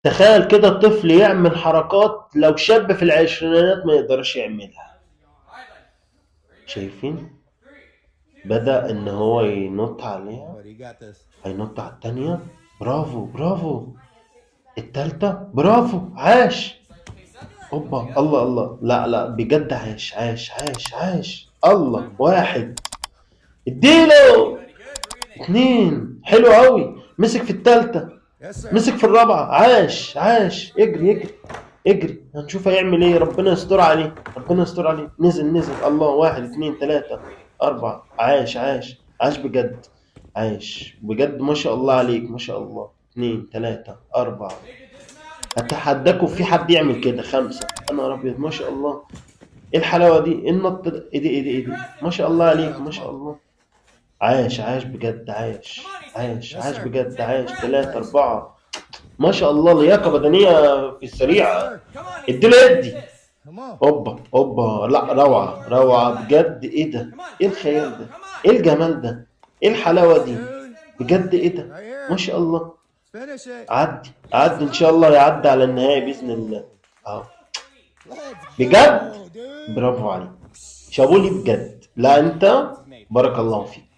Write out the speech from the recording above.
تخيل كده طفل يعمل حركات لو شاب في العشرينات ما يقدرش يعملها. شايفين؟ بدأ ان هو ينط عليها. But he got this. هينط على التانية. برافو برافو. التالتة برافو عاش. اوبا الله الله، لا لا بجد عاش عاش عاش عاش. الله واحد. اديله. اتنين حلو قوي. مسك في التالتة. Yes, sir. مسك في الرابعة. عاش عاش. اجري اجري اجري. هنشوف هيعمل ايه. ربنا يستر عليه ربنا يستر عليه. نزل نزل. الله واحد اتنين تلاتة أربعة. عاش عاش عاش بجد. عاش بجد ما شاء الله عليك ما شاء الله. اتنين تلاتة أربعة. أتحداكوا في حد يعمل كده. خمسة. أنا أبيض ما شاء الله. ايه الحلاوة دي. ايه النط ده. ايه دي ايه دي ايه دي. ما شاء الله عليك ما Come شاء on. الله. عاش عاش بجد عاش عاش Yes, عاش sir. بجد عاش. تلاتة أربعة. ما شاء الله لياقة بدنية في Yes, السريعة. sir. اديله ادي. Come on. اوبا اوبا. لا روعة روعة بجد. ايه ده. ايه الخيال ده. ايه الجمال ده. ايه الحلاوة Yes, دي. dude. بجد ايه ده. Right ما here. شاء الله. Finish it. عدي عدي ان شاء الله يعدي على النهاية بإذن الله. Whoa. اهو. Let's بجد. go, dude. برافو عليك. شابولي بجد. لا انت. بارك الله فيك.